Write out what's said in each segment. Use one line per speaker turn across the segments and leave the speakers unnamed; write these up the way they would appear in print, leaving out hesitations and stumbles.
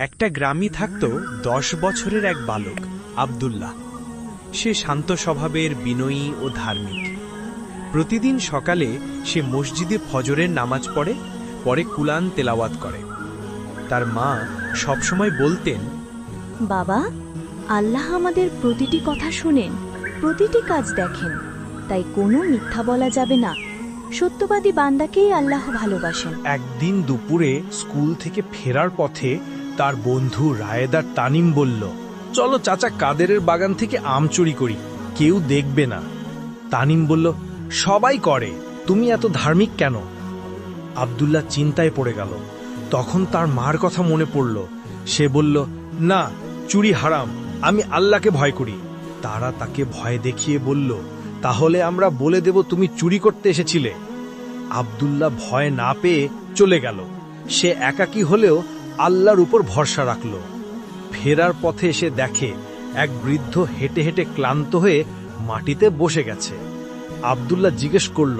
একটা গ্রামে থাকত 10 বছরের এক বালক আব্দুল্লাহ। সে শান্ত স্বভাবের, বিনয়ী ও ধার্মিক। প্রতিদিন সকালে সে মসজিদে ফজরের নামাজ পড়ে, পরে কুরআন তেলাওয়াত করে। তার মা সবসময় বলতেন,
বাবা, আল্লাহ আমাদের প্রতিটি কথা শুনেন, প্রতিটি কাজ দেখেন, তাই কোনো মিথ্যা বলা যাবে না। সত্যবাদী বান্দাকেই আল্লাহ ভালোবাসেন।
একদিন দুপুরে স্কুল থেকে ফেরার পথে তার বন্ধু রায়েদার তানিম বলল, চলো চাচা কাদেরের বাগান থেকে আম চুরি করি, কেউ দেখবে না। তানিম বলল, সবাই করে, তুমি এত ধার্মিক কেন? আব্দুল্লাহ চিন্তায় পড়ে গেল। তখন তার মার কথা মনে পড়ল। সে বলল, না, চুরি হারাম, আমি আল্লাহকে ভয় করি। তারা তাকে ভয় দেখিয়ে বলল, তাহলে আমরা বলে দেব তুমি চুরি করতে এসেছিলে। আব্দুল্লাহ ভয় না পেয়ে চলে গেল। সে একাকী হলেও আল্লাহর উপর ভরসা রাখল। ফেরার পথে এসে দেখে এক বৃদ্ধ হেঁটে হেঁটে ক্লান্ত হয়ে মাটিতে বসে গেছে। আব্দুল্লাহ জিজ্ঞেস করল,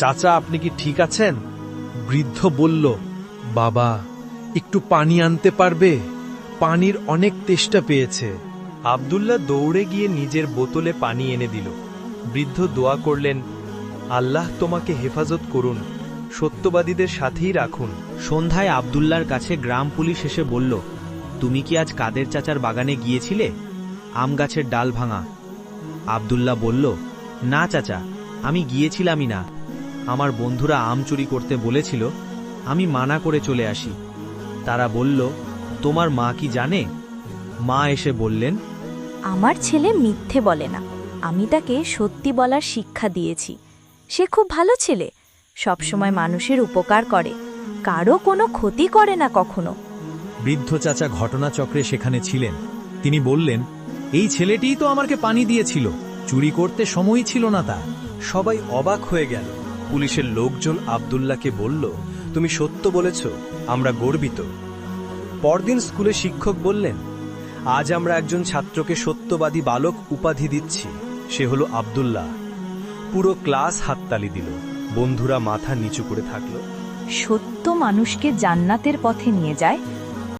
চাচা আপনি কি ঠিক আছেন? বৃদ্ধ বলল, বাবা, একটু পানি আনতে পারবে? পানির অনেক তেষ্টা পেয়েছে। আব্দুল্লাহ দৌড়ে গিয়ে নিজের বোতলে পানি এনে দিল। বৃদ্ধ দোয়া করলেন, আল্লাহ তোমাকে হেফাজত করুন, সত্যবাদীদের সাথেই রাখুন।
সন্ধ্যায় আব্দুল্লার কাছে গ্রাম পুলিশ এসে বলল, তুমি কি আজ কাদের চাচার বাগানে গিয়েছিলে? আম গাছের ডাল ভাঙা। আব্দুল্লাহ বলল, না চাচা, আমি গিয়েছিলামই না। আমার বন্ধুরা আম চুরি করতে বলেছিল, আমি মানা করে চলে আসি। তারা বলল, তোমার মা কি জানে? মা এসে বললেন,
আমার ছেলে মিথ্যে বলে না, আমি তাকে সত্যি বলার শিক্ষা দিয়েছি। সে খুব ভালো ছেলে, সবসময় মানুষের উপকার করে, কারো কোনো ক্ষতি করে না কখনো।
বৃদ্ধ চাচা ঘটনাচক্রে সেখানে ছিলেন। তিনি বললেন, এই ছেলেটিই তো আমাকে পানি দিয়েছিল, চুরি করতে সময়ই ছিল না তার।
সবাই অবাক হয়ে গেল। পুলিশের লোকজন আব্দুল্লাহকে বলল, তুমি সত্য বলেছ, আমরা গর্বিত। পরদিন স্কুলে শিক্ষক বললেন, আজ আমরা একজন ছাত্রকে সত্যবাদী বালক উপাধি দিচ্ছি, সে হলো আব্দুল্লাহ। পুরো ক্লাস হাততালি দিল। বন্ধুরা মাথা নিচু করে থাকল।
সত্য মানুষকে জান্নাতের পথে নিয়ে যায়,